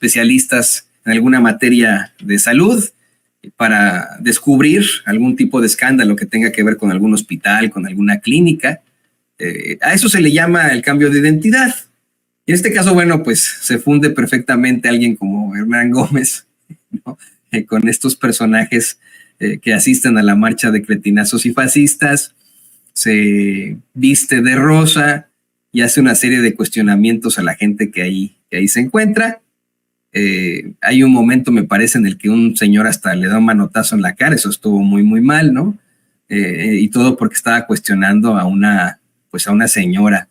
especialistas en alguna materia de salud para descubrir algún tipo de escándalo que tenga que ver con algún hospital, con alguna clínica. A eso se le llama el cambio de identidad. En este caso, bueno, pues se funde perfectamente alguien como Hernán Gómez, ¿no? Con estos personajes que asisten a la marcha de cretinazos y fascistas, se viste de rosa y hace una serie de cuestionamientos a la gente que ahí se encuentra. Hay un momento, me parece, en el que un señor hasta le da un manotazo en la cara. Eso estuvo muy, muy mal, ¿no? Y todo porque estaba cuestionando a una señora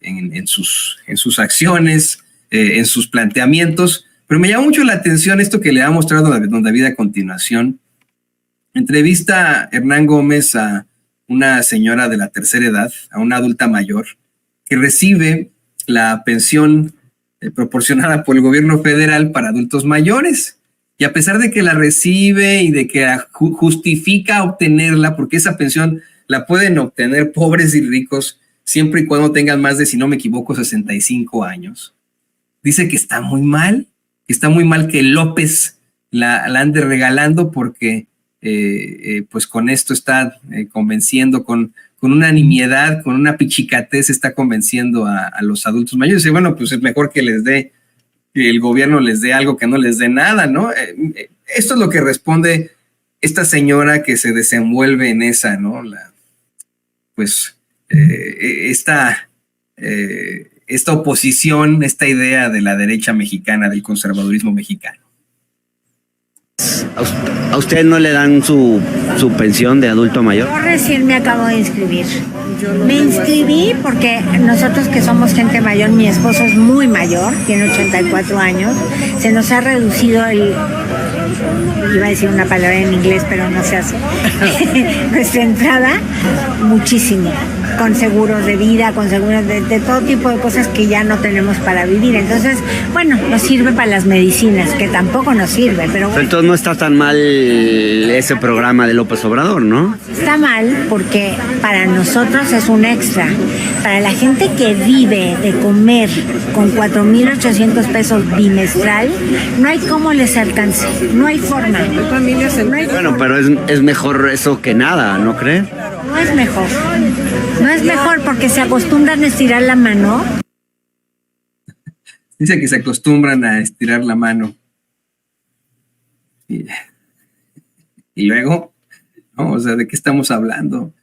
en sus acciones, en sus planteamientos. Pero me llama mucho la atención esto que le ha mostrado don David a continuación. Entrevista a Hernán Gómez a una señora de la tercera edad, a una adulta mayor, que recibe la pensión proporcionada por el gobierno federal para adultos mayores. Y a pesar de que la recibe y de que justifica obtenerla, porque esa pensión la pueden obtener pobres y ricos siempre y cuando tengan más de, si no me equivoco, 65 años. Dice que está muy mal que López la ande regalando porque pues con esto está convenciendo, con una nimiedad, con una pichicatez, está convenciendo a los adultos mayores. Y bueno, pues es mejor que el gobierno les dé algo que no les dé nada, ¿no? Esto es lo que responde esta señora que se desenvuelve en esa, ¿no? Esta oposición, esta idea de la derecha mexicana, del conservadurismo mexicano. ¿A usted no le dan su pensión de adulto mayor? Yo recién me acabo de inscribir. Me inscribí porque nosotros que somos gente mayor, mi esposo es muy mayor, tiene 84 años, se nos ha reducido iba a decir una palabra en inglés, pero no se hace, nuestra entrada muchísimo, con seguros de vida, con seguros de todo tipo de cosas que ya no tenemos para vivir. Entonces, bueno, nos sirve para las medicinas, que tampoco nos sirve, pero bueno. Entonces no está tan mal ese programa de López Obrador, ¿no? Está mal porque para nosotros es un extra. Para la gente que vive de comer con 4,800 pesos bimestral, no hay cómo les alcance, no hay forma. Bueno, pero es mejor eso que nada, ¿no cree? No es mejor. No es mejor porque se acostumbran a estirar la mano. Dice que se acostumbran a estirar la mano. Y luego, ¿no? O sea, ¿de qué estamos hablando?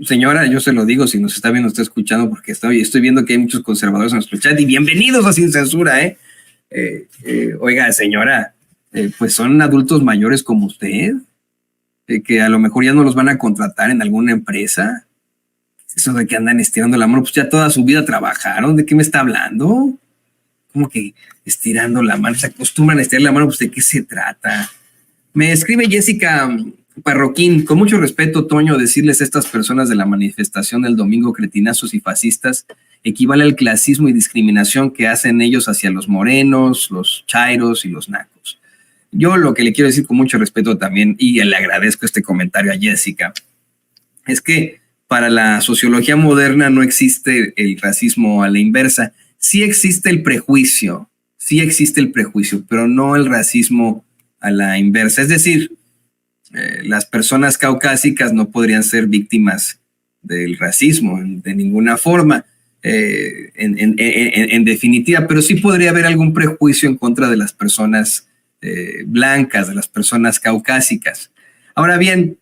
Señora, yo se lo digo, si nos está viendo, está escuchando, porque estoy viendo que hay muchos conservadores en nuestro chat, y bienvenidos a Sin Censura, oiga, señora, pues son adultos mayores como usted, que a lo mejor ya no los van a contratar en alguna empresa. Eso de que andan estirando la mano, pues ya toda su vida trabajaron. ¿De qué me está hablando? ¿Cómo que estirando la mano? Se acostumbran a estirar la mano, pues ¿de qué se trata? Me escribe Jessica Parroquín: con mucho respeto, Toño, decirles a estas personas de la manifestación del domingo cretinazos y fascistas equivale al clasismo y discriminación que hacen ellos hacia los morenos, los chairos y los nacos. Yo lo que le quiero decir con mucho respeto también, y le agradezco este comentario a Jessica, es que para la sociología moderna no existe el racismo a la inversa. Sí existe el prejuicio, pero no el racismo a la inversa. Es decir, las personas caucásicas no podrían ser víctimas del racismo de ninguna forma, en definitiva, pero sí podría haber algún prejuicio en contra de las personas blancas, de las personas caucásicas. Ahora bien,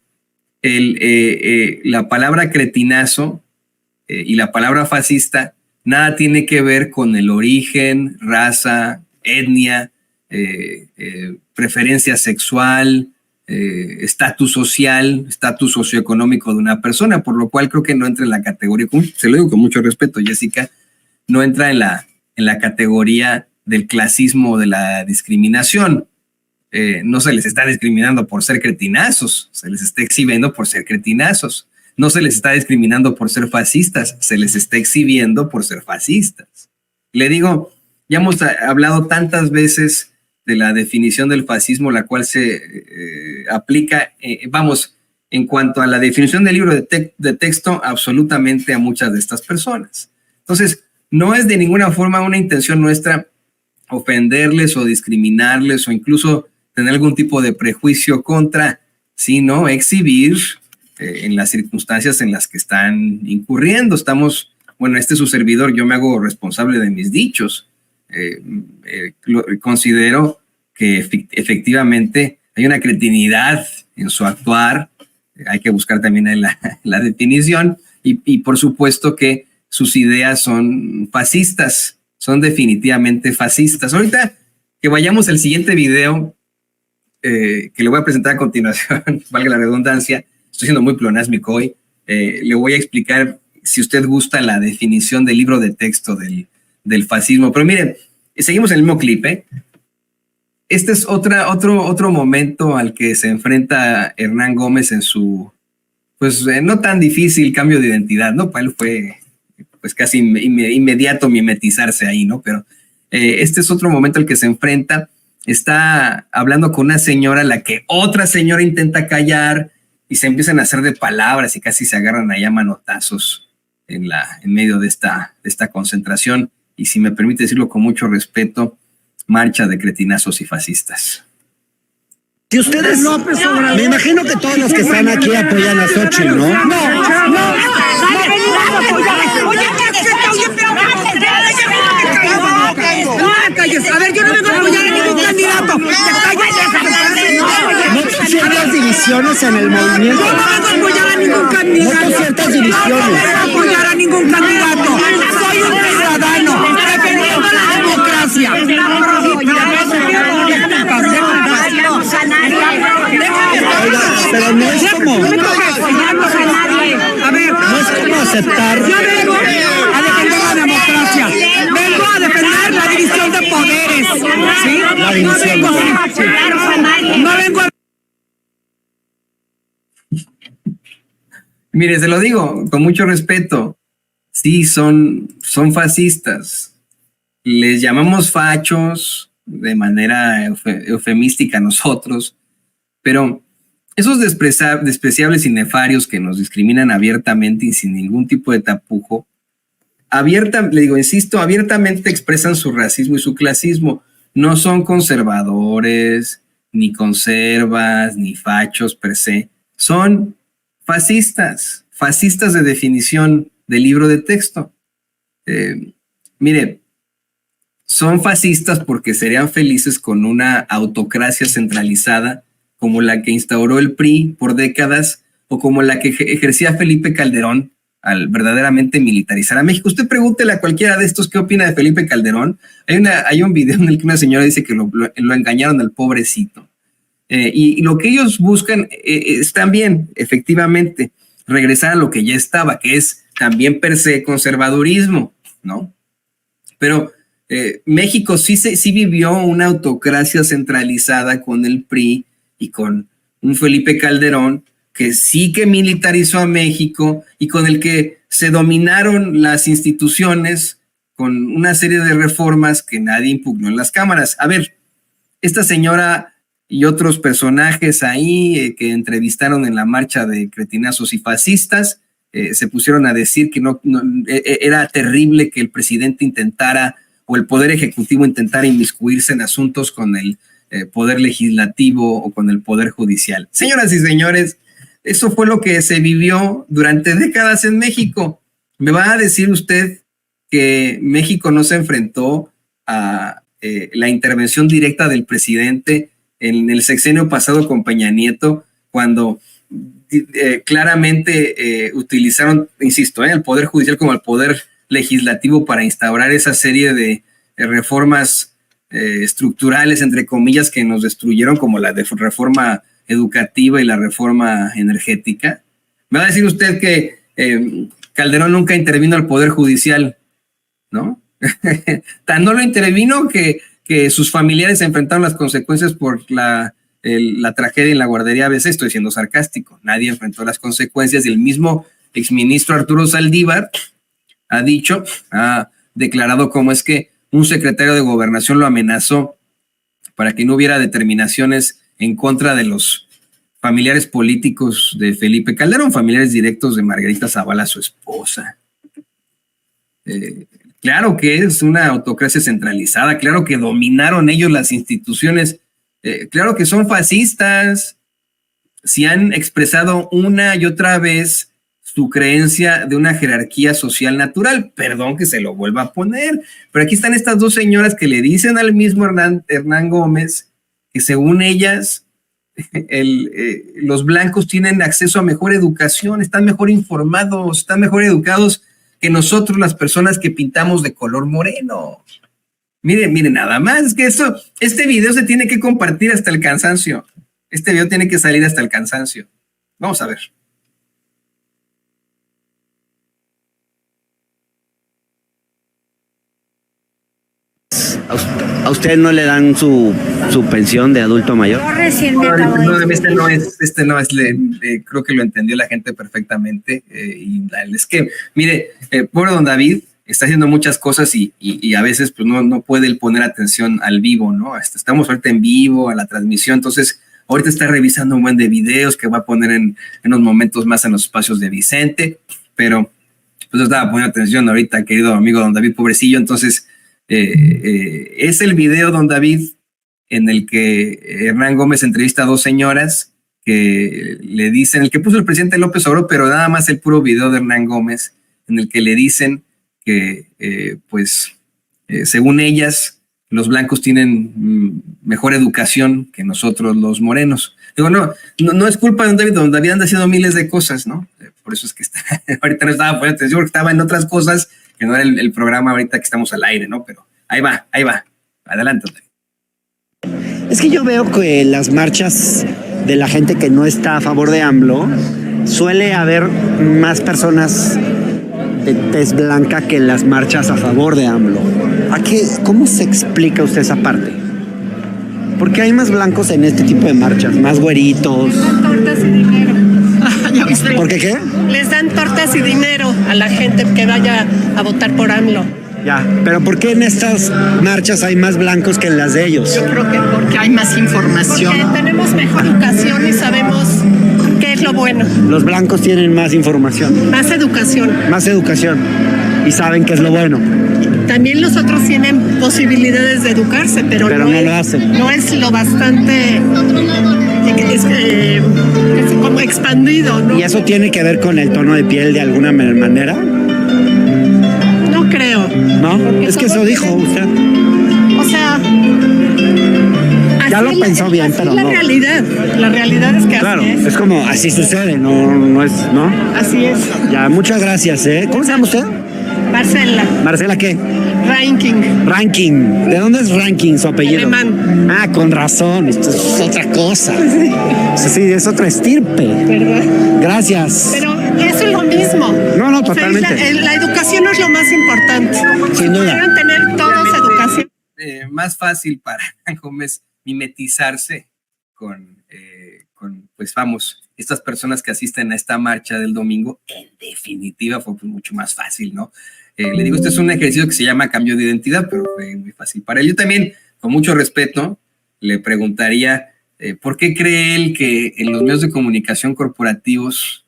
la palabra cretinazo y la palabra fascista nada tiene que ver con el origen, raza, etnia, preferencia sexual, estatus social, estatus socioeconómico de una persona, por lo cual creo que no entra en la categoría, se lo digo con mucho respeto, Jessica, no entra en la categoría del clasismo o de la discriminación. No se les está discriminando por ser cretinazos, se les está exhibiendo por ser cretinazos. No se les está discriminando por ser fascistas, se les está exhibiendo por ser fascistas. Le digo, ya hemos hablado tantas veces de la definición del fascismo, la cual se aplica, en cuanto a la definición del libro de texto, absolutamente a muchas de estas personas. Entonces, no es de ninguna forma una intención nuestra ofenderles o discriminarles o incluso tener algún tipo de prejuicio contra, sino exhibir en las circunstancias en las que están incurriendo. Bueno, este es su servidor, yo me hago responsable de mis dichos. Considero que efectivamente hay una cretinidad en su actuar, hay que buscar también en la definición, y por supuesto que sus ideas son fascistas, son definitivamente fascistas. Ahorita que vayamos al siguiente video, que le voy a presentar a continuación, valga la redundancia, estoy siendo muy pleonásmico hoy, le voy a explicar, si usted gusta, la definición del libro de texto del fascismo. Pero miren, seguimos en el mismo clip, ¿eh? Este es otro momento al que se enfrenta Hernán Gómez en su, pues no tan difícil cambio de identidad, ¿no? Para él fue pues casi inmediato mimetizarse ahí, ¿no? Pero este es otro momento al que se enfrenta. Está hablando con una señora a la que otra señora intenta callar y se empiezan a hacer de palabras y casi se agarran allá manotazos en medio de esta concentración. Y si me permite decirlo con mucho respeto, marcha de cretinazos y fascistas. Si ustedes, me imagino que todos los que están aquí apoyan a Xochitl, ¿no? A ver, yo no vengo a apoyar a ningún candidato. ¿No ciertas divisiones en el movimiento? Yo no vengo a apoyar a ningún candidato. No ciertas divisiones. Yo no vengo a apoyar a ningún candidato. Soy un ciudadano defendiendo la democracia. Pero no es como... A ver, no es como aceptar... Yo vengo a defender la democracia. Vengo a defender la división de poderes. ¿Sí? La división. No vengo a... Mire, se lo digo con mucho respeto. Sí, son fascistas. Les llamamos fachos de manera eufemística a nosotros, pero esos despreciables y nefarios que nos discriminan abiertamente y sin ningún tipo de tapujo, abiertamente expresan su racismo y su clasismo. No son conservadores, ni conservas, ni fachos per se. Son fascistas de definición del libro de texto. Mire, son fascistas porque serían felices con una autocracia centralizada como la que instauró el PRI por décadas o como la que ejercía Felipe Calderón al verdaderamente militarizar a México. Usted pregúntele a cualquiera de estos qué opina de Felipe Calderón. Hay un video en el que una señora dice que lo engañaron al pobrecito. Y lo que ellos buscan es también, efectivamente, regresar a lo que ya estaba, que es también per se conservadurismo, ¿no? Pero México sí vivió una autocracia centralizada con el PRI y con un Felipe Calderón que sí que militarizó a México y con el que se dominaron las instituciones con una serie de reformas que nadie impugnó en las cámaras. A ver, esta señora y otros personajes ahí que entrevistaron en la marcha de cretinazos y fascistas se pusieron a decir que era terrible que el presidente intentara o el poder ejecutivo intentara inmiscuirse en asuntos con el poder legislativo o con el poder judicial. Señoras y señores, eso fue lo que se vivió durante décadas en México. ¿Me va a decir usted que México no se enfrentó a la intervención directa del presidente en el sexenio pasado con Peña Nieto, cuando claramente utilizaron, insisto, el poder judicial como el poder legislativo para instaurar esa serie de reformas estructurales, entre comillas, que nos destruyeron, como la de reforma educativa y la reforma energética? Me va a decir usted que Calderón nunca intervino al poder judicial, ¿no? Tan no lo intervino que sus familiares se enfrentaron las consecuencias por la tragedia en la guardería ABC. Estoy siendo sarcástico. Nadie enfrentó las consecuencias. El mismo exministro Arturo Saldívar ha declarado cómo es que un secretario de Gobernación lo amenazó para que no hubiera determinaciones en contra de los familiares políticos de Felipe Calderón, familiares directos de Margarita Zavala, su esposa. Claro que es una autocracia centralizada, claro que dominaron ellos las instituciones, claro que son fascistas, si han expresado una y otra vez su creencia de una jerarquía social natural, perdón que se lo vuelva a poner, pero aquí están estas dos señoras que le dicen al mismo Hernán Gómez que según ellas los blancos tienen acceso a mejor educación, están mejor informados, están mejor educados que nosotros, las personas que pintamos de color moreno. Miren nada más, es que este video se tiene que compartir hasta el cansancio. Este video tiene que salir hasta el cansancio. Vamos a ver. ¿A usted no le dan su pensión de adulto mayor? Yo recién me acabo de... Este no es, creo que lo entendió la gente perfectamente. Y es que, mire, pobre don David está haciendo muchas cosas y a veces pues no puede él poner atención al vivo, ¿no? Estamos ahorita en vivo, a la transmisión, entonces ahorita está revisando un buen de videos que va a poner en unos momentos más en los espacios de Vicente, pero pues estaba poniendo atención ahorita, querido amigo don David, pobrecillo, entonces... es el video, don David, en el que Hernán Gómez entrevista a dos señoras que le dicen, el que puso el presidente López Obrador, pero nada más el puro video de Hernán Gómez, en el que le dicen que, según ellas, los blancos tienen mejor educación que nosotros los morenos. Digo, no es culpa de don David anda haciendo miles de cosas, ¿no? Por eso es que ahorita no estaba poniendo atención, porque estaba en otras cosas, que no era el programa ahorita que estamos al aire, ¿no? Pero ahí va. Adelante. Es que yo veo que las marchas de la gente que no está a favor de AMLO, suele haber más personas de tez blanca que en las marchas a favor de AMLO. ¿Cómo se explica usted esa parte? ¿Por qué hay más blancos en este tipo de marchas? Más güeritos. Tortas y dinero. ¿Ya viste? ¿Por qué? Les dan tortas y dinero a la gente que vaya a votar por AMLO. Ya, pero ¿por qué en estas marchas hay más blancos que en las de ellos? Yo creo que porque hay más información. Porque tenemos mejor educación y sabemos qué es lo bueno. Los blancos tienen más información. Más educación. Más educación. Y saben qué es lo bueno. También los otros tienen posibilidades de educarse, pero no lo hacen. No es lo bastante es como expandido, ¿no? ¿Y eso tiene que ver con el tono de piel de alguna manera? No creo. ¿No? Es que eso dijo usted. O sea... Ya lo pensó bien, pero no. La realidad es que claro, así es. Es como, así sucede, no es, ¿no? Así es. Ya, muchas gracias, ¿eh? ¿Cómo se llama usted? Marcela. ¿Marcela qué? Ranking. ¿De dónde es Ranking, su apellido? Alemán. Ah, con razón, esto es otra cosa. Sí, es otra estirpe. ¿Verdad? Gracias. Pero eso es lo mismo. No, totalmente. O sea, la educación es lo más importante. Sin duda. Deben tener todos educación. Más fácil para Gómez mimetizarse con, pues vamos, estas personas que asisten a esta marcha del domingo, en definitiva fue pues mucho más fácil, ¿no? Le digo, este es un ejercicio que se llama cambio de identidad, pero fue muy fácil para él. Yo también, con mucho respeto, le preguntaría ¿por qué cree él que en los medios de comunicación corporativos,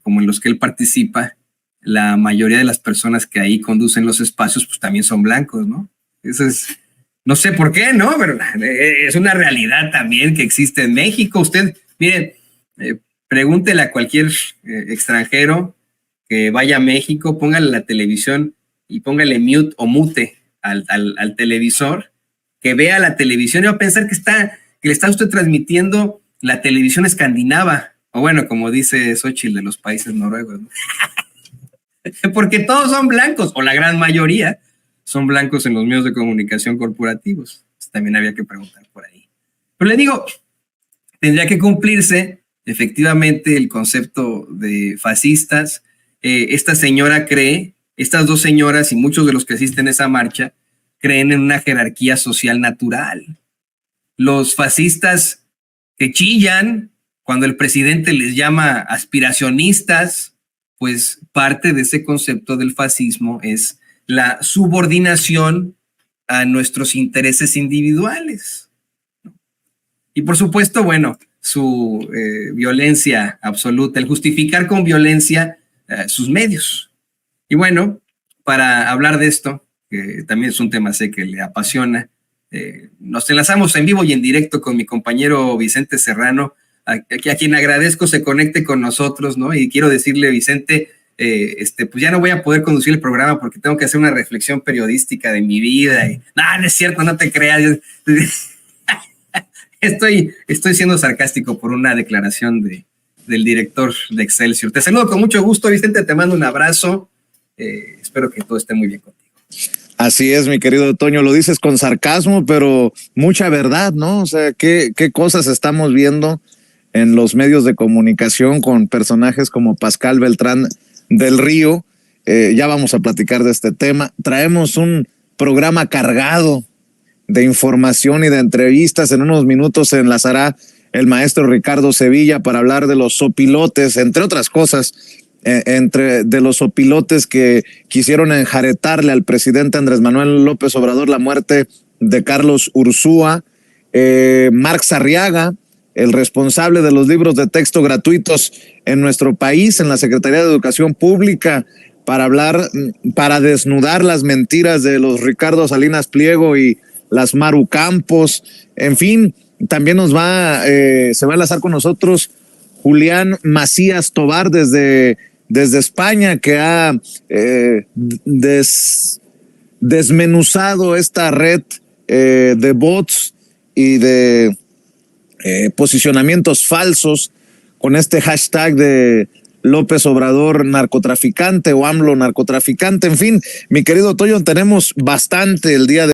como en los que él participa, la mayoría de las personas que ahí conducen los espacios, pues también son blancos, ¿no? Eso es, no sé por qué, ¿no? Pero es una realidad también que existe en México. Usted, mire, pregúntele a cualquier extranjero que vaya a México, póngale la televisión y póngale mute o mute al televisor, que vea la televisión y va a pensar que le está usted transmitiendo la televisión escandinava, o bueno, como dice Xochitl, de los países noruegos, ¿no? Porque todos son blancos, o la gran mayoría son blancos en los medios de comunicación corporativos. También había que preguntar por ahí. Pero le digo, tendría que cumplirse efectivamente el concepto de fascistas. Esta señora cree, estas dos señoras y muchos de los que asisten a esa marcha creen en una jerarquía social natural. Los fascistas que chillan cuando el presidente les llama aspiracionistas, pues parte de ese concepto del fascismo es la subordinación a nuestros intereses individuales. Y por supuesto, bueno, su violencia absoluta, el justificar con violencia sus medios. Y bueno, para hablar de esto, que también es un tema sé que le apasiona. Nos enlazamos en vivo y en directo con mi compañero Vicente Serrano, a quien agradezco se conecte con nosotros, ¿no? Y quiero decirle, Vicente, pues ya no voy a poder conducir el programa porque tengo que hacer una reflexión periodística de mi vida. No es cierto, no te creas. Estoy siendo sarcástico por una declaración del director de Excelsior. Te saludo con mucho gusto, Vicente, te mando un abrazo. Espero que todo esté muy bien contigo. Así es, mi querido Toño, lo dices con sarcasmo, pero mucha verdad, ¿no? O sea, qué cosas estamos viendo en los medios de comunicación con personajes como Pascal Beltrán del Río. Ya vamos a platicar de este tema. Traemos un programa cargado de información y de entrevistas. En unos minutos se enlazará el maestro Ricardo Sevilla para hablar de los zopilotes, entre otras cosas, de los zopilotes que quisieron enjaretarle al presidente Andrés Manuel López Obrador la muerte de Carlos Ursúa. Marx Arriaga, el responsable de los libros de texto gratuitos en nuestro país, en la Secretaría de Educación Pública, para desnudar las mentiras de los Ricardo Salinas Pliego y las Maru Campos. En fin, también se va a enlazar con nosotros Julián Macías Tobar desde España, que ha desmenuzado esta red de bots y de posicionamientos falsos con este hashtag de López Obrador narcotraficante o AMLO narcotraficante. En fin, mi querido Toño, tenemos bastante el día de